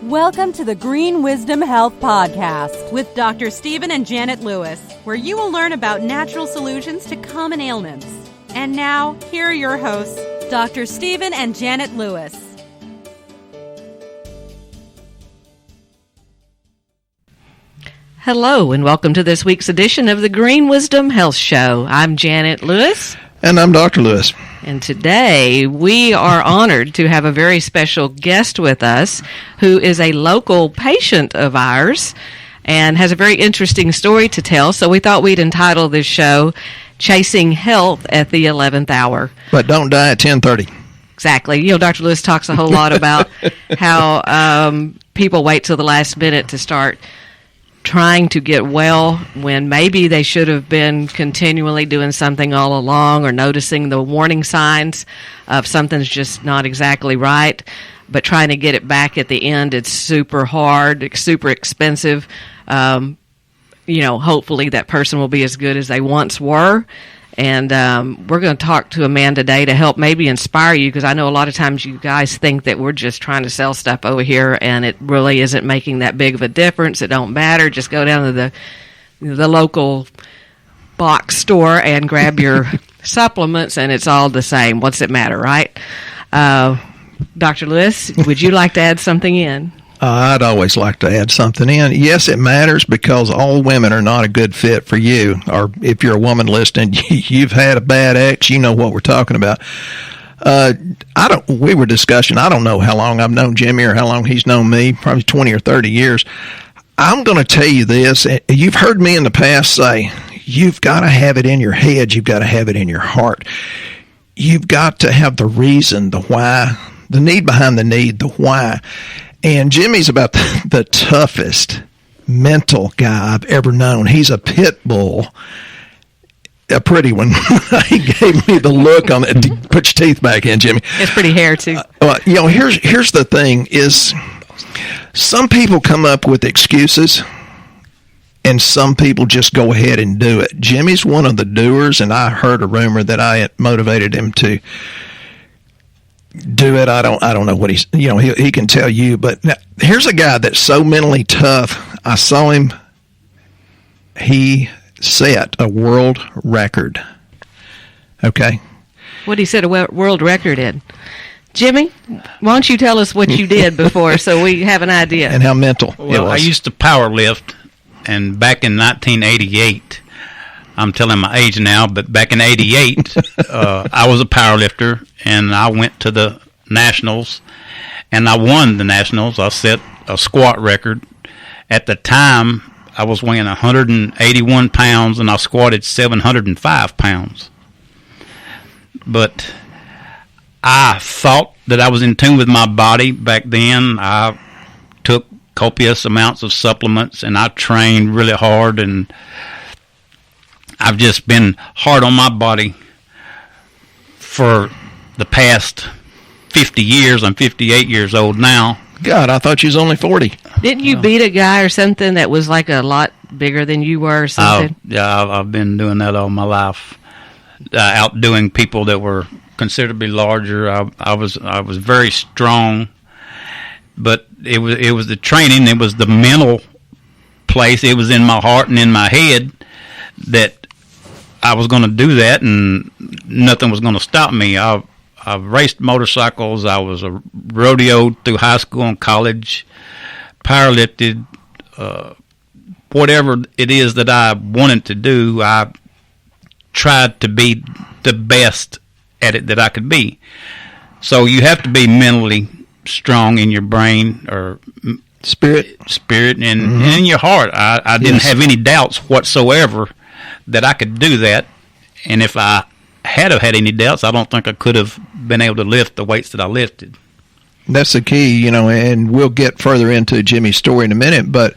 Welcome to the Green Wisdom Health Podcast with Dr. Stephen and Janet Lewis, where you will learn about natural solutions to common ailments. And now, here are your hosts, Dr. Stephen and Janet Lewis. Hello, and welcome to this week's edition of the Green Wisdom Health Show. I'm Janet Lewis. And I'm Dr. Lewis. And today we are honored to have a very special guest with us who is a local patient of ours and has a very interesting story to tell. So we thought we'd entitle this show, Chasing Health at the 11th Hour. But don't die at 10:30. Exactly. You know, Dr. Lewis talks a whole lot about how people wait till the last minute to start trying to get well when maybe they should have been continually doing something all along or noticing the warning signs of something's just not exactly right, but trying to get it back at the end, it's super hard, it's super expensive. Hopefully that person will be as good as they once were. And we're going to talk to a man today to help maybe inspire you, because I know a lot of times you guys think that we're just trying to sell stuff over here, and it really isn't making that big of a difference. It don't matter. Just go down to the local box store and grab your supplements, and it's all the same. What's it matter, right? Dr. Lewis, would you like to add something in? I'd always like to add something in. Yes, it matters because all women are not a good fit for you. Or if you're a woman listening, you've had a bad ex, you know what we're talking about. We were discussing, I don't know how long I've known Jimmy or how long he's known me, probably 20 or 30 years. I'm going to tell you this. You've heard me in the past say, you've got to have it in your head. You've got to have it in your heart. You've got to have the reason, the why, the need behind the need, the why. And Jimmy's about the toughest mental guy I've ever known. He's a pit bull, a pretty one. He gave me the look on it. Put your teeth back in, Jimmy. It's pretty hair, too. Here's the thing is some people come up with excuses, and some people just go ahead and do it. Jimmy's one of the doers, and I heard a rumor that I had motivated him to do it. I don't know what he can tell you, but now, here's a guy that's so mentally tough. I saw him. He set a world record. Okay. What he set a world record in? Jimmy, why don't you tell us what you did before so we have an idea? And how mental it was. I used to power lift, and back in 1988, I'm telling my age now, but back in 88, I was a power lifter, and I went to the Nationals, and I won the Nationals. I set a squat record. At the time, I was weighing 181 pounds, and I squatted 705 pounds. But I thought that I was in tune with my body back then. I took copious amounts of supplements, and I trained really hard, and I've just been hard on my body for the past 50 years. I'm 58 years old now. God, I thought you was only 40. Didn't you beat a guy or something that was like a lot bigger than you were or something? I've been doing that all my life, outdoing people that were considerably larger. I was very strong, but it was the training. It was the mental place. It was in my heart and in my head that I was going to do that, and nothing was going to stop me. I've raced motorcycles. I was a rodeoed through high school and college, powerlifted, whatever it is that I wanted to do. I tried to be the best at it that I could be. So you have to be mentally strong in your brain or spirit, and in your heart. I didn't have any doubts whatsoever that I could do that, and if I had any doubts, I don't think I could have been able to lift the weights that I lifted. That's the key, and we'll get further into Jimmy's story in a minute, but,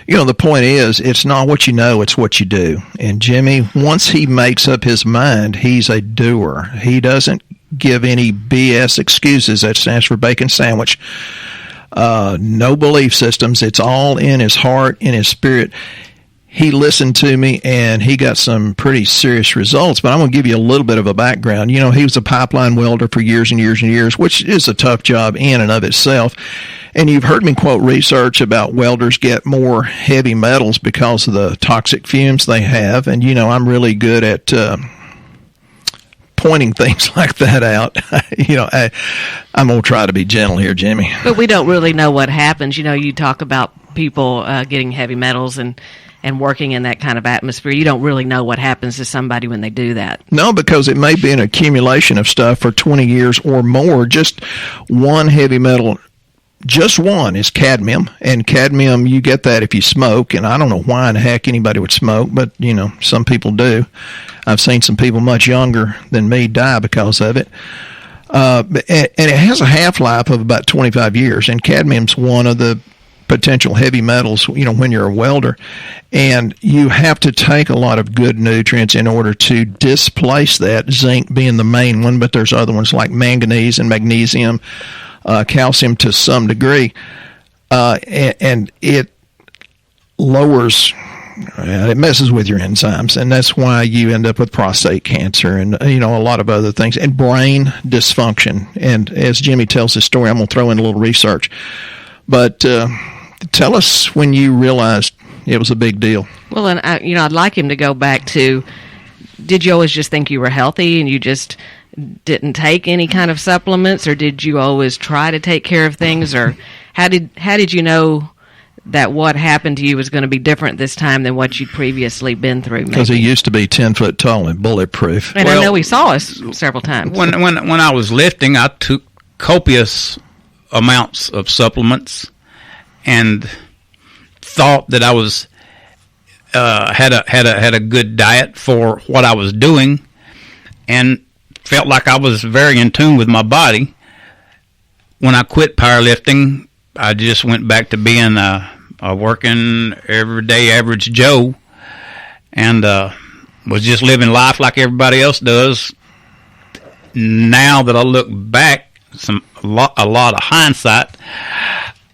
the point is, it's not what you know, it's what you do. And Jimmy, once he makes up his mind, he's a doer. He doesn't give any BS excuses. That stands for bacon sandwich. No belief systems. It's all in his heart, in his spirit. he listened to me, and he got some pretty serious results. But I'm going to give you a little bit of a background. You know, he was a pipeline welder for years and years and years, which is a tough job in and of itself. And you've heard me quote research about welders get more heavy metals because of the toxic fumes they have. And, you know, I'm really good at pointing things like that out. You know, I'm going to try to be gentle here, Jimmy. But we don't really know what happens. You know, you talk about people getting heavy metals and working in that kind of atmosphere. You don't really know what happens to somebody when they do that. No, because it may be an accumulation of stuff for 20 years or more. Just one heavy metal, just one, is cadmium. And cadmium, you get that if you smoke. And I don't know why in the heck anybody would smoke, but, you know, some people do. I've seen some people much younger than me die because of it. And it has a half-life of about 25 years. And cadmium's one of the potential heavy metals, you know, when you're a welder, and you have to take a lot of good nutrients in order to displace that, zinc being the main one, but there's other ones like manganese and magnesium, calcium to some degree, and it lowers, it messes with your enzymes, and that's why you end up with prostate cancer and, you know, a lot of other things, and brain dysfunction. And as Jimmy tells his story, I'm going to throw in a little research, but tell us when you realized it was a big deal. Well, and I'd like him to go back to, did you always just think you were healthy and you just didn't take any kind of supplements, or did you always try to take care of things, or how did you know that what happened to you was going to be different this time than what you'd previously been through? Because he used to be 10 foot tall and bulletproof. And I know he saw us several times. When I was lifting, I took copious amounts of supplements and thought that I was had a good diet for what I was doing, and felt like I was very in tune with my body. When I quit powerlifting, I just went back to being a working everyday average Joe, and was just living life like everybody else does. Now that I look back, a lot of hindsight,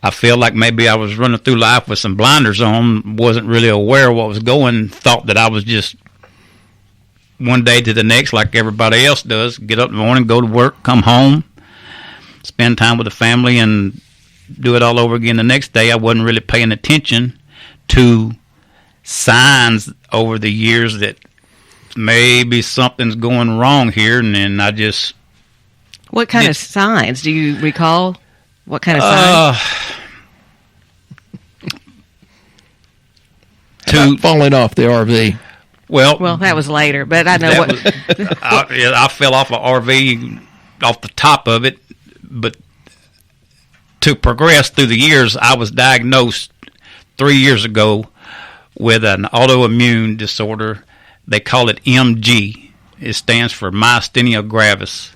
I feel like maybe I was running through life with some blinders on, wasn't really aware of what was going, thought that I was just one day to the next like everybody else does, get up in the morning, go to work, come home, spend time with the family, and do it all over again the next day. I wasn't really paying attention to signs over the years that maybe something's going wrong here, and then I just... What kind of signs? Do you recall? What kind of signs? Falling off the RV. Well, that was later, but I know what... I fell off an RV off the top of it, but to progress through the years, I was diagnosed 3 years ago with an autoimmune disorder. They call it MG. It stands for myasthenia gravis.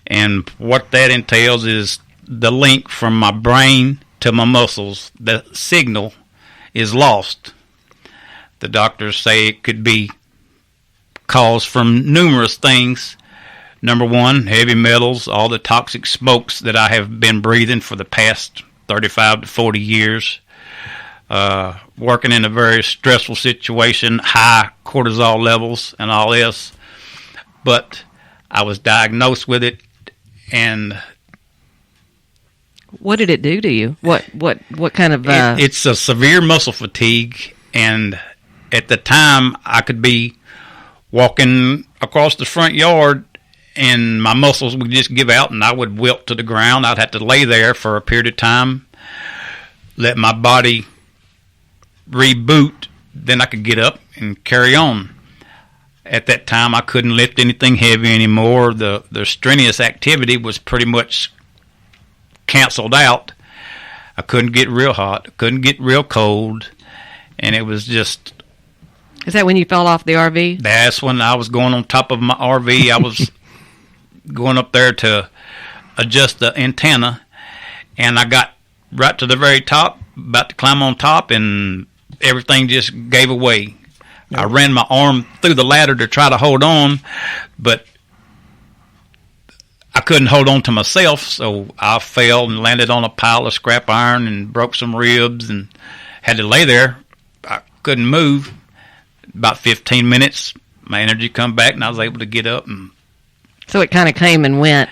And what that entails is the link from my brain to my muscles. The signal is lost. The doctors say it could be caused from numerous things. Number one, heavy metals, all the toxic smokes that I have been breathing for the past 35 to 40 years. Working in a very stressful situation, high cortisol levels and all this. But I was diagnosed with it, and... What did it do to you? What kind of... It's a severe muscle fatigue, and at the time I could be walking across the front yard and my muscles would just give out and I would wilt to the ground. I'd have to lay there for a period of time, let my body reboot, then I could get up and carry on. At that time, I couldn't lift anything heavy anymore. The strenuous activity was pretty much canceled out. I couldn't get real hot, couldn't get real cold, and it was just... Is that when you fell off the RV? That's when I was going on top of my RV. I was going up there to adjust the antenna, and I got right to the very top, about to climb on top, and everything just gave away. I ran my arm through the ladder to try to hold on, but I couldn't hold on to myself, so I fell and landed on a pile of scrap iron and broke some ribs and had to lay there. I couldn't move. About 15 minutes, my energy come back, and I was able to get up. And so it kind of came and went.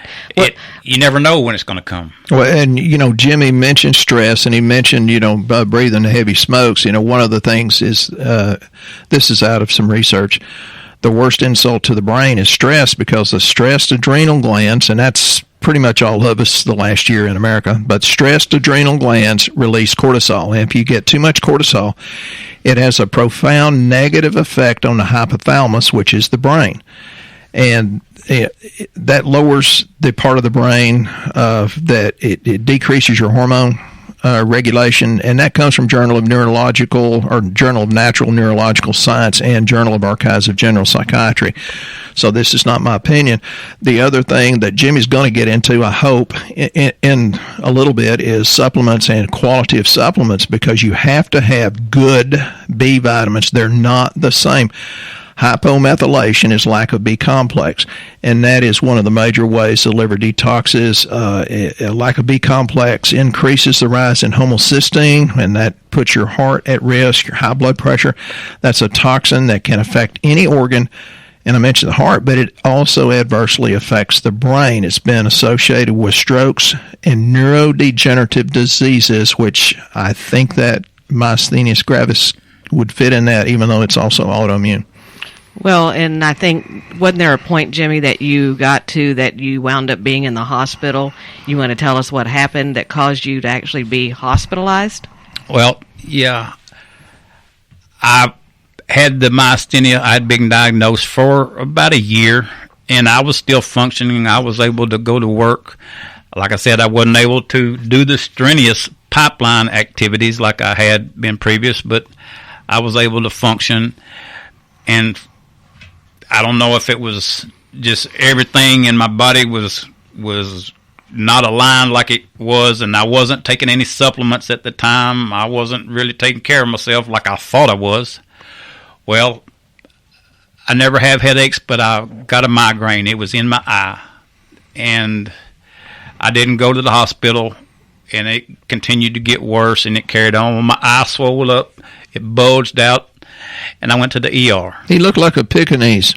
You never know when it's going to come. Well, and, Jimmy mentioned stress, and he mentioned, breathing the heavy smokes. One of the things is, this is out of some research, the worst insult to the brain is stress, because the stressed adrenal glands, and that's pretty much all of us the last year in America, but stressed adrenal glands release cortisol. And if you get too much cortisol, it has a profound negative effect on the hypothalamus, which is the brain. And that lowers the part of the brain that it decreases your hormone regulation, and that comes from Journal of Natural Neurological Science and Journal of Archives of General Psychiatry. So this is not my opinion. The other thing that Jimmy's going to get into, I hope, in a little bit, is supplements and quality of supplements, because you have to have good B vitamins. They're not the same. Hypomethylation is lack of B complex, and that is one of the major ways the liver detoxes. A lack of B complex increases the rise in homocysteine, and that puts your heart at risk, your high blood pressure. That's a toxin that can affect any organ, and I mentioned the heart, but it also adversely affects the brain. It's been associated with strokes and neurodegenerative diseases, which I think that myasthenia gravis would fit in that, even though it's also autoimmune. Well, and I think, wasn't there a point, Jimmy, that you got to that you wound up being in the hospital? You want to tell us what happened that caused you to actually be hospitalized? Well, yeah. I had the myasthenia. I had been diagnosed for about a year, and I was still functioning. I was able to go to work. Like I said, I wasn't able to do the strenuous pipeline activities like I had been previous, but I was able to function. And I don't know if it was just everything in my body was not aligned like it was, and I wasn't taking any supplements at the time. I wasn't really taking care of myself like I thought I was. Well, I never have headaches, but I got a migraine. It was in my eye, and I didn't go to the hospital, and it continued to get worse, and it carried on. My eye swelled up, it bulged out, and I went to the ER. He looked like a Pekingese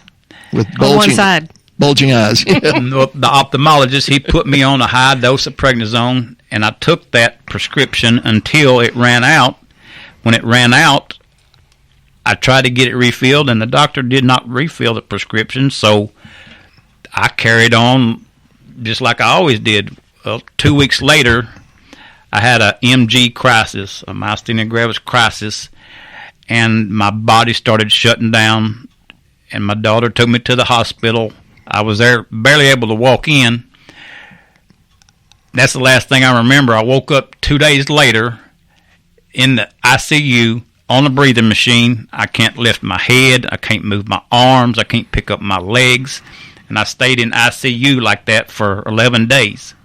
with on one side. Bulging eyes. The ophthalmologist, he put me on a high dose of prednisone, and I took that prescription until it ran out. When it ran out, I tried to get it refilled, and the doctor did not refill the prescription, so I carried on just like I always did. Well, 2 weeks later, I had a MG crisis, a myasthenia gravis crisis, and my body started shutting down, and my daughter took me to the hospital. I was there, barely able to walk in. That's the last thing I remember. I woke up 2 days later in the ICU on a breathing machine. I can't lift my head. I can't move my arms. I can't pick up my legs. And I stayed in ICU like that for 11 days.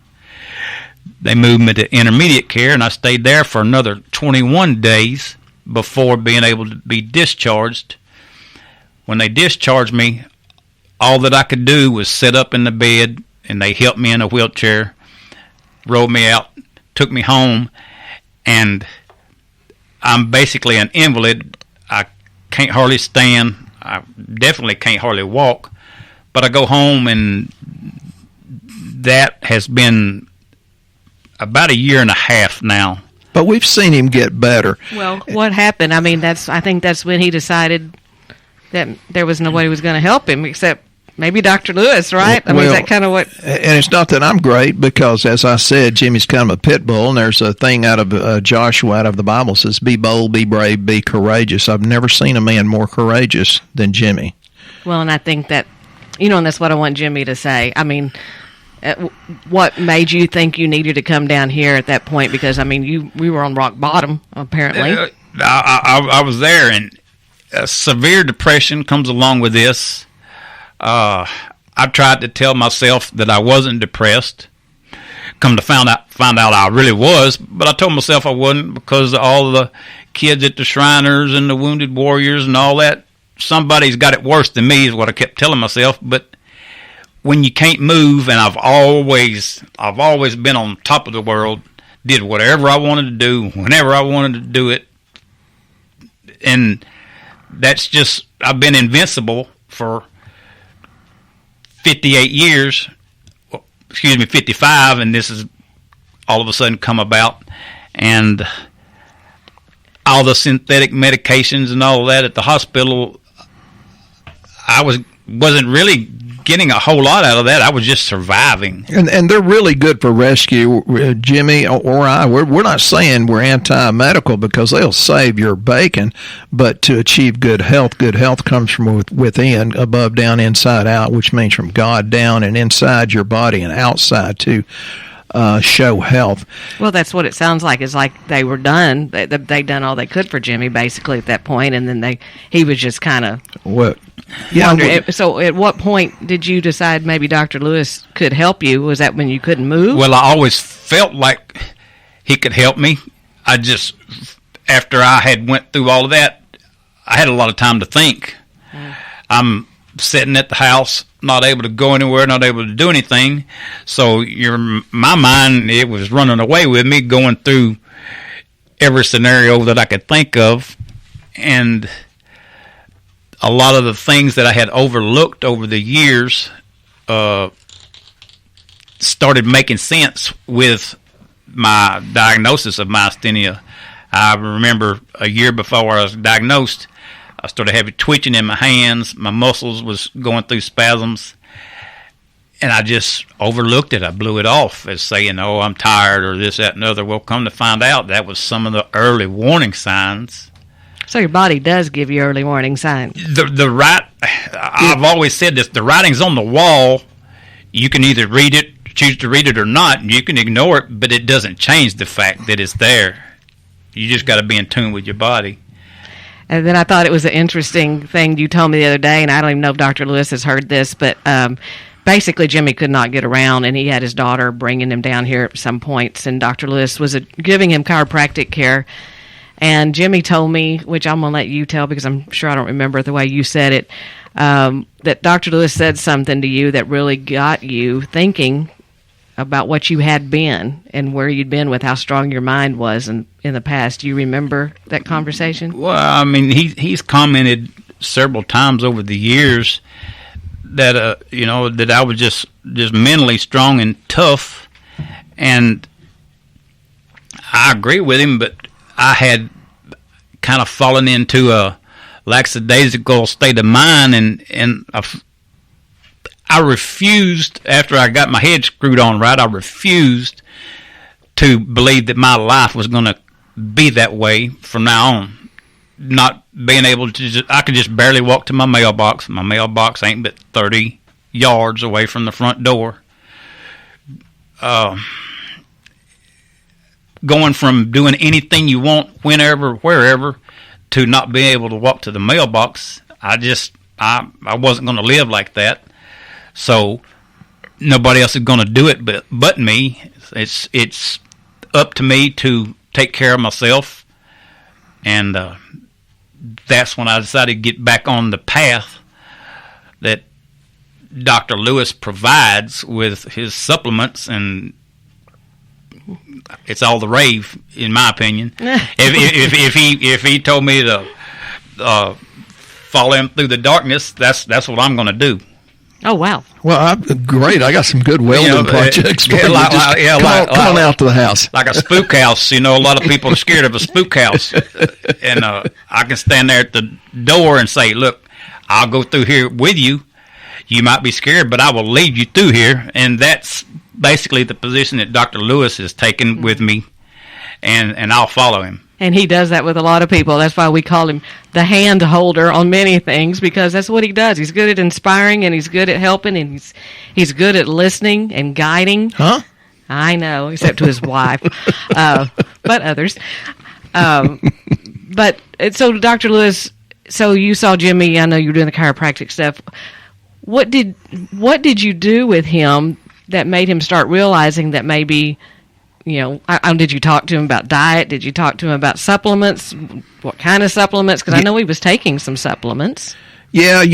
They moved me to intermediate care, and I stayed there for another 21 days before being able to be discharged. When they discharged me, all that I could do was sit up in the bed, and they helped me in a wheelchair, rolled me out, took me home, and I'm basically an invalid. I can't hardly stand. I definitely can't hardly walk, but I go home, and that has been about a year and a half now. But we've seen him get better. Well, what happened? I mean, I think that's when he decided that there was no way he was going to help him except maybe Dr. Lewis, right? I mean, is that kind of what... And it's not that I'm great, because, as I said, Jimmy's kind of a pit bull, and there's a thing out of Joshua, out of the Bible, says, be bold, be brave, be courageous. I've never seen a man more courageous than Jimmy. Well, and I think that, and that's what I want Jimmy to say. I mean, what made you think you needed to come down here at that point? Because, I mean, we were on rock bottom, apparently. I was there, and severe depression comes along with this. I tried to tell myself that I wasn't depressed. Come to find out I really was, but I told myself I wasn't, because of all the kids at the Shriners and the Wounded Warriors and all that. Somebody's got it worse than me is what I kept telling myself. But when you can't move, and I've always been on top of the world, did whatever I wanted to do, whenever I wanted to do it. and that's just, I've been invincible for 58 years, 55, and this has all of a sudden come about, and all the synthetic medications and all of that at the hospital, I wasn't really getting a whole lot out of that. I was just surviving. And they're really good for rescue, Jimmy or I. We're not saying we're anti-medical because they'll save your bacon, but to achieve good health comes from within, above, down, inside, out, which means from God down and inside your body and outside to show health. Well, that's what it sounds like. It's like they were done. They done all they could for Jimmy, basically, at that point, and then he was just kind of wondering. So at what point did you decide maybe Dr. Lewis could help you? Was that when you couldn't move? Well, I always felt like he could help me. I just, after I had went through all of that, I had a lot of time to think. I'm sitting at the house, not able to go anywhere, not able to do anything. So my mind, it was running away with me, going through every scenario that I could think of. And a lot of the things that I had overlooked over the years started making sense with my diagnosis of myasthenia. I remember a year before I was diagnosed, I started having twitching in my hands. My muscles was going through spasms. And I just overlooked it. I blew it off as saying, oh, I'm tired or this, that, and the other. Well, come to find out, that was some of the early warning signs. So your body does give you early warning signs. I've always said this, the writing's on the wall. You can either read it, choose to read it or not. You can ignore it, but it doesn't change the fact that it's there. You just got to be in tune with your body. And then I thought it was an interesting thing you told me the other day, and I don't even know if Dr. Lewis has heard this, but basically Jimmy could not get around, and he had his daughter bringing him down here at some points, and Dr. Lewis was giving him chiropractic care. And Jimmy told me, which I'm going to let you tell because I'm sure I don't remember the way you said it, that Dr. Lewis said something to you that really got you thinking about what you had been and where you'd been with how strong your mind was in the past. Do you remember that conversation? Well, I mean, he's commented several times over the years that that I was just mentally strong and tough, and I agree with him. But I had kind of fallen into a lackadaisical state of mind, and I refused, after I got my head screwed on right, I refused to believe that my life was going to be that way from now on. Not being able to I could just barely walk to my mailbox. My mailbox ain't but 30 yards away from the front door. Going from doing anything you want, whenever, wherever, to not being able to walk to the mailbox, I wasn't going to live like that. So nobody else is going to do it but me. It's up to me to take care of myself, and that's when I decided to get back on the path that Dr. Lewis provides with his supplements, and it's all the rave, in my opinion. if he told me to follow him through the darkness, that's what I'm going to do. Oh, wow. Well, great. I got some good welding projects. Come on out to the house. Like a spook house. A lot of people are scared of a spook house. And I can stand there at the door and say, look, I'll go through here with you. You might be scared, but I will lead you through here. And that's basically the position that Dr. Lewis has taken with me, and I'll follow him. And he does that with a lot of people. That's why we call him the hand holder on many things, because that's what he does. He's good at inspiring, and he's good at helping, and he's good at listening and guiding. Huh? I know, except to his wife, but others. But so, Dr. Lewis, so you saw Jimmy. I know you were doing the chiropractic stuff. What did you do with him that made him start realizing that maybe, did you talk to him about diet? Did you talk to him about supplements? What kind of supplements? Because I know he was taking some supplements. Yeah,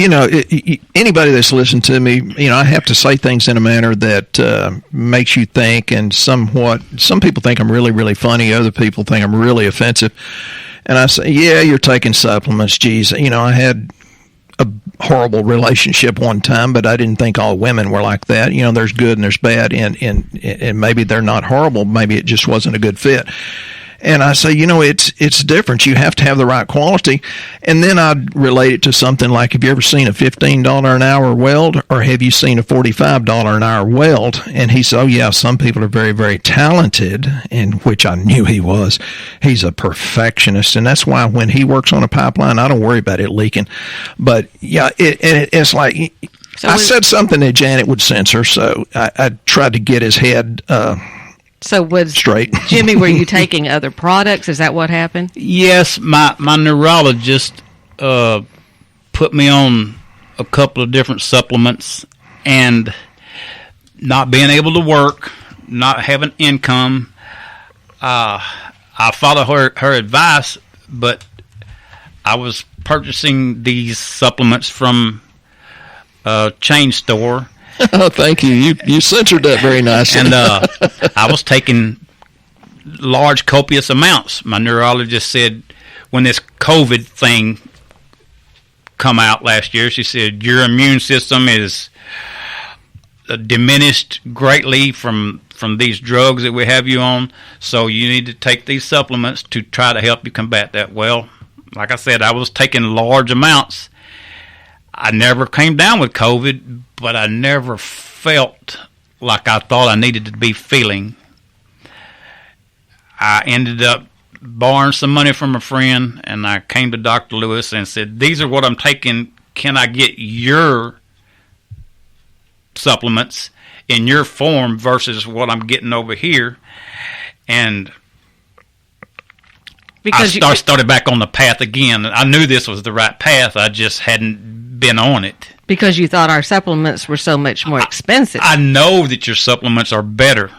anybody that's listened to me, I have to say things in a manner that makes you think, and some people think I'm really, really funny. Other people think I'm really offensive. And I say, yeah, you're taking supplements. Geez, I had a horrible relationship one time, but I didn't think all women were like that. There's good and there's bad, and maybe they're not horrible. Maybe it just wasn't a good fit. And I say, it's different. You have to have the right quality. And then I'd relate it to something like, have you ever seen a $15 an hour weld, or have you seen a $45 an hour weld? And he said, oh, yeah, some people are very, very talented, and which I knew he was. He's a perfectionist. And that's why when he works on a pipeline, I don't worry about it leaking. But, yeah, it's like I said something that Janet would censor, so I tried to get his head So was straight. Jimmy, were you taking other products? Is that what happened? Yes, my neurologist put me on a couple of different supplements, and not being able to work, not having income, I followed her advice, but I was purchasing these supplements from a chain store. Oh, thank you. You censored that very nicely. And I was taking large, copious amounts. My neurologist said when this COVID thing come out last year, she said, your immune system is diminished greatly from these drugs that we have you on, so you need to take these supplements to try to help you combat that. Well, like I said, I was taking large amounts. I never came down with COVID, but I never felt like I thought I needed to be feeling. I ended up borrowing some money from a friend, and I came to Dr. Lewis and said, these are what I'm taking. Can I get your supplements in your form versus what I'm getting over here? And because I started back on the path again. I knew this was the right path. I just hadn't been on it. Because you thought our supplements were so much more expensive. I know that your supplements are better.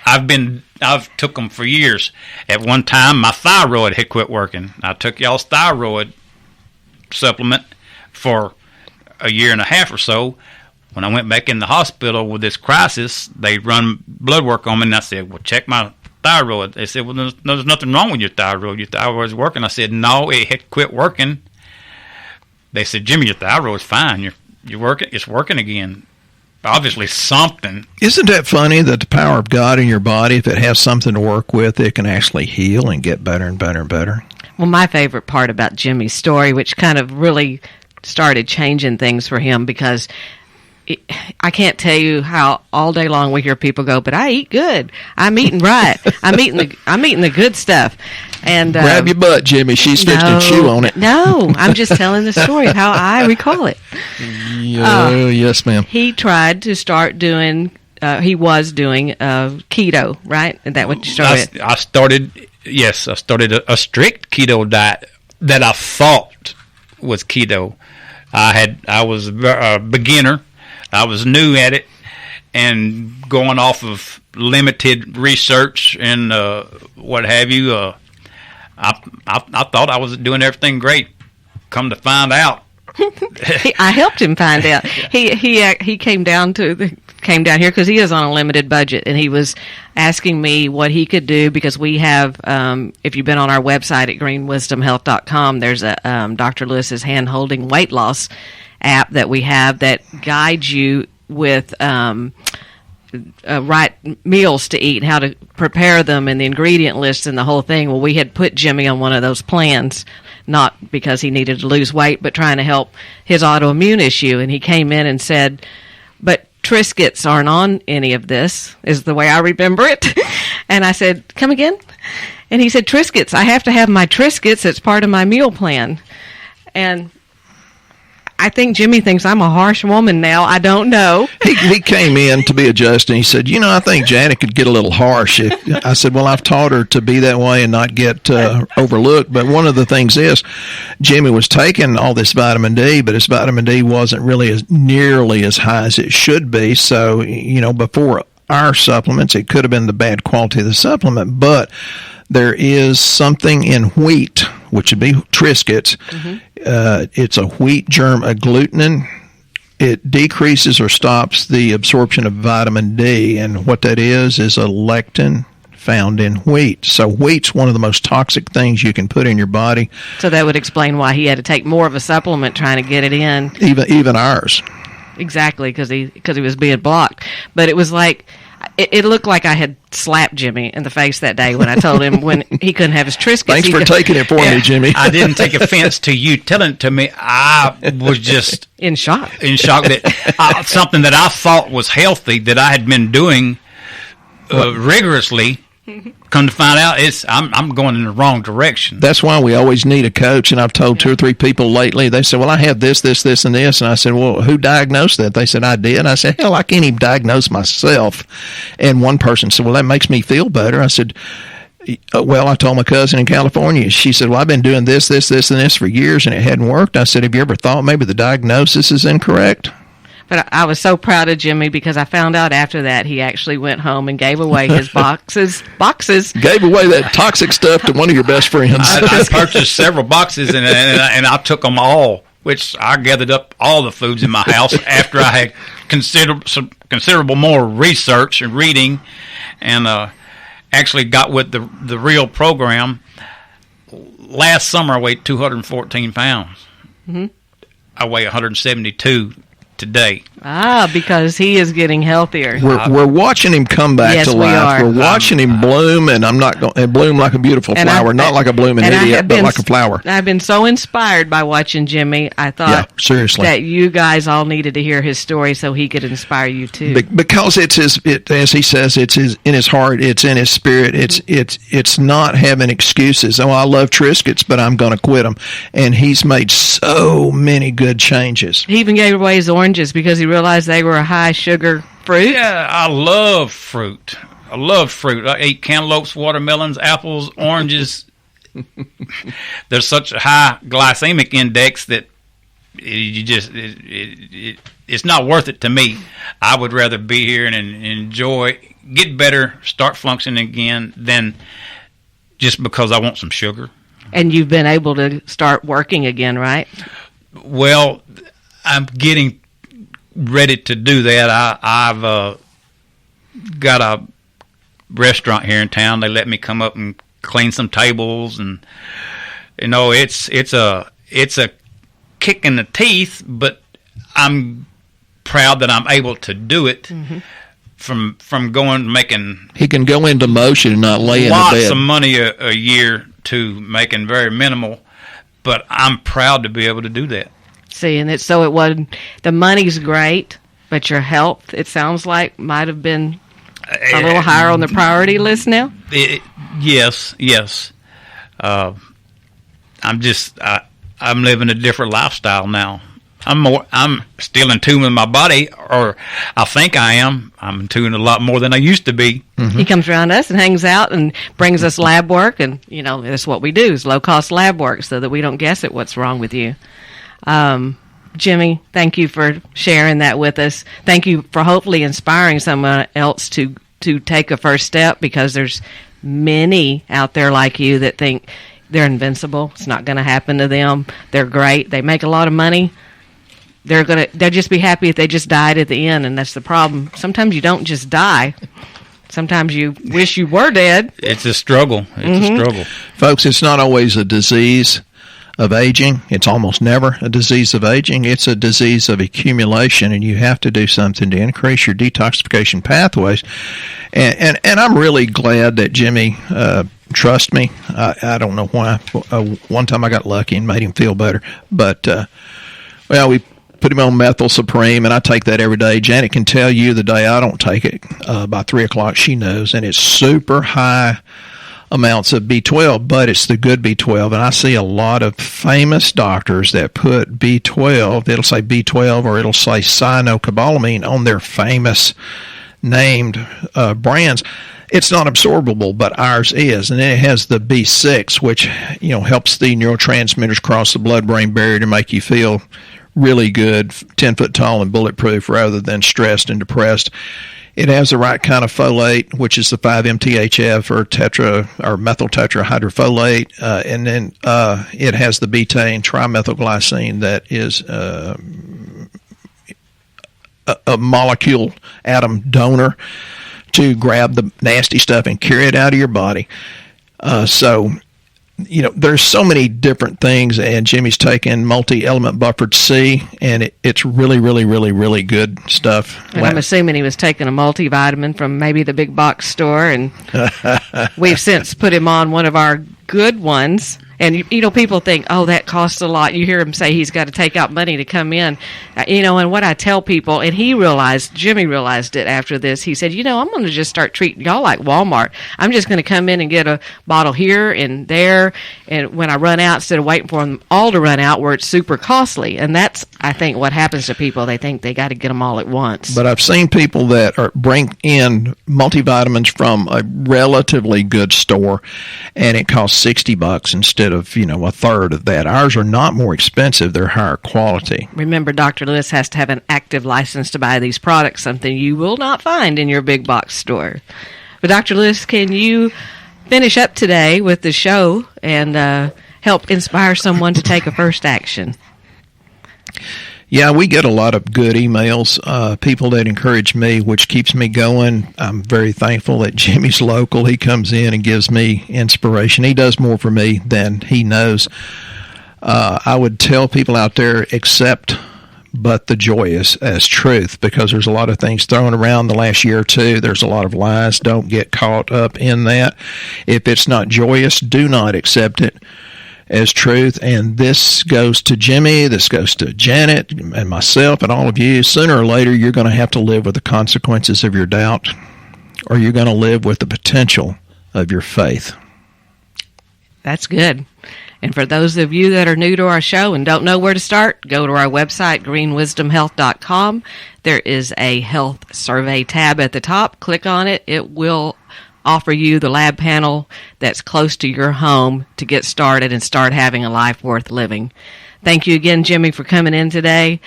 I've took them for years. At one time, my thyroid had quit working. I took y'all's thyroid supplement for a year and a half or so. When I went back in the hospital with this crisis, they run blood work on me, and I said, well, check my thyroid. They said, well, there's nothing wrong with your thyroid. Your thyroid's working. I said, no, it had quit working. They said, Jimmy, your thyroid's fine. You're working. It's working again. Obviously, something. Isn't that funny that the power of God in your body, if it has something to work with, it can actually heal and get better and better and better? Well, my favorite part about Jimmy's story, which kind of really started changing things for him, because I can't tell you how all day long we hear people go, but I eat good. I'm eating right. I'm eating the good stuff. And grab your butt, Jimmy. She's fixing to chew on it. No, I'm just telling the story of how I recall it. Yes, ma'am. He tried to start doing. He was doing keto, right? Is that what you started? I started a strict keto diet that I thought was keto. I was a beginner. I was new at it, and going off of limited research and what have you, I thought I was doing everything great. Come to find out, I helped him find out. He came down here because he is on a limited budget, and he was asking me what he could do, because we have, if you've been on our website at greenwisdomhealth.com, there's a Dr. Lewis's hand-holding weight loss app that we have that guides you with right meals to eat, how to prepare them, and the ingredient lists and the whole thing. Well, we had put Jimmy on one of those plans, not because he needed to lose weight, but trying to help his autoimmune issue. And he came in and said, but Triscuits aren't on any of this, is the way I remember it. And I said, come again? And he said, Triscuits. I have to have my Triscuits. It's part of my meal plan. And I think Jimmy thinks I'm a harsh woman now. I don't know. He came in to be adjusted, and he said, I think Janet could get a little harsh. I said, well, I've taught her to be that way and not get overlooked. But one of the things is, Jimmy was taking all this vitamin D, but his vitamin D wasn't really nearly as high as it should be. So, before our supplements, it could have been the bad quality of the supplement, but there is something in wheat, which would be Triscuits. It's a wheat germ agglutinin. It decreases or stops the absorption of vitamin D, and what that is a lectin found in wheat. So wheat's one of the most toxic things you can put in your body. So that would explain why he had to take more of a supplement trying to get it in. Even ours. Exactly, because he was being blocked. But it was like, it looked like I had slapped Jimmy in the face that day when I told him when he couldn't have his Triscuits. Thanks for taking it for me, Jimmy. I didn't take offense to you telling it to me. I was just in shock that something that I thought was healthy that I had been doing rigorously. Come to find out, I'm going in the wrong direction. That's why we always need a coach, and I've told 2 or 3 people lately, they said, well, I have this, and this, and I said, well, who diagnosed that? They said, I did. I said, hell, I can't even diagnose myself. And one person said, well, that makes me feel better. I said, well, I told my cousin in California. She said, well, I've been doing this, and this for years, and it hadn't worked. I said, have you ever thought maybe the diagnosis is incorrect? But I was so proud of Jimmy because I found out after that he actually went home and gave away his boxes. Gave away that toxic stuff to one of your best friends. I purchased several boxes and I took them all, which I gathered up all the foods in my house after I had considerable more research and reading, and actually got with the real program. Last summer I weighed 214 pounds. I weigh 172 today. Because he is getting healthier. We're watching him come back to life. We're watching him bloom, and I'm not going to bloom like a beautiful flower, not like a blooming idiot, but like a flower. I've been so inspired by watching Jimmy. I thought seriously that you guys all needed to hear his story so he could inspire you too. Because it's as he says, it's in his heart, it's in his spirit. It's not having excuses. Oh, I love Triscuits, but I'm going to quit them. And he's made so many good changes. He even gave away his oranges because he realized they were a high sugar fruit. Yeah, I love fruit. I eat cantaloupes, watermelons, apples, oranges. There's such a high glycemic index that it's not worth it to me. I would rather be here and enjoy, get better, start functioning again than just because I want some sugar. And you've been able to start working again, right? Well, I'm getting ready to do that. I've got a restaurant here in town. They let me come up and clean some tables, and it's a kick in the teeth, but I'm proud that I'm able to do it. From making he can go into motion and not lay in the bed. Lots of money a year to making very minimal, but I'm proud to be able to do that. See, and it wasn't, the money's great, but your health, it sounds like, might have been a little higher on the priority list now? Yes. I'm living a different lifestyle now. I'm still in tune with my body, or I think I am. I'm in tune a lot more than I used to be. He comes around us and hangs out and brings us lab work, and that's what we do, is low-cost lab work so that we don't guess at what's wrong with you. Jimmy, thank you for sharing that with us. Thank you for hopefully inspiring someone else to take a first step, because there's many out there like you that think they're invincible. It's not going to happen to them. They're great. They make a lot of money. They'll just be happy if they just died at the end, and that's the problem. Sometimes you don't just die. Sometimes you wish you were dead. It's a struggle. It's a struggle. Folks, it's not always a disease of aging. It's almost never a disease of aging. It's a disease of accumulation, and you have to do something to increase your detoxification pathways. And I'm really glad that Jimmy trusts me. I don't know why. One time I got lucky and made him feel better. But, we put him on Methyl Supreme, and I take that every day. Janet can tell you the day I don't take it. By 3 o'clock, she knows. And it's super high amounts of B12, but it's the good B12. And I see a lot of famous doctors that put B12, it'll say B12 or it'll say cyanocobalamin on their famous named brands. It's not absorbable, but ours is. And then it has the B6, which helps the neurotransmitters cross the blood-brain barrier to make you feel really good, 10 foot tall and bulletproof rather than stressed and depressed. It has the right kind of folate, which is the 5-MTHF or methyl tetrahydrofolate, and then it has the betaine trimethylglycine that is a molecule atom donor to grab the nasty stuff and carry it out of your body. There's so many different things, and Jimmy's taken multi-element buffered C, and it's really, really, really, really good stuff. And I'm assuming he was taking a multivitamin from maybe the big box store, and we've since put him on one of our good ones. And, people think, oh, that costs a lot. You hear him say he's got to take out money to come in. And what I tell people, and Jimmy realized it after this, he said, I'm going to just start treating y'all like Walmart. I'm just going to come in and get a bottle here and there. And when I run out, instead of waiting for them all to run out where it's super costly. And that's, I think, what happens to people. They think they got to get them all at once. But I've seen people that bring in multivitamins from a relatively good store, and it costs $60 instead of, a third of that. Ours are not more expensive. They're higher quality. Remember, Dr. Lewis has to have an active license to buy these products, something you will not find in your big box store. But Dr. Lewis, can you finish up today with the show and help inspire someone to take a first action? Yeah, we get a lot of good emails, people that encourage me, which keeps me going. I'm very thankful that Jimmy's local. He comes in and gives me inspiration. He does more for me than he knows. I would tell people out there, accept but the joy as truth, because there's a lot of things thrown around the last year or two. There's a lot of lies. Don't get caught up in that. If it's not joyous, do not accept it as truth. And this goes to Jimmy, this goes to Janet and myself and all of you. Sooner or later, you're going to have to live with the consequences of your doubt, or you're going to live with the potential of your faith. That's good. And for those of you that are new to our show and don't know where to start, go to our website, greenwisdomhealth.com. There is a health survey tab at the top. Click on it. It will offer you the lab panel that's close to your home to get started and start having a life worth living. Thank you again, Jimmy, for coming in today.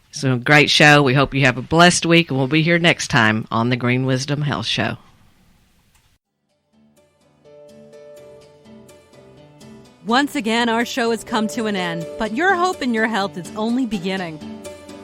It's a great show. We hope you have a blessed week, and we'll be here next time on the Green Wisdom Health Show. Once again, our show has come to an end, but your hope in your health is only beginning.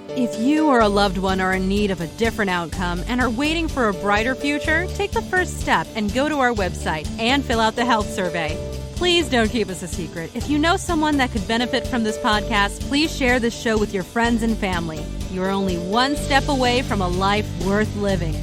If you or a loved one are in need of a different outcome and are waiting for a brighter future, take the first step and go to our website and fill out the health survey. Please don't keep us a secret. If you know someone that could benefit from this podcast, please share this show with your friends and family. You are only one step away from a life worth living.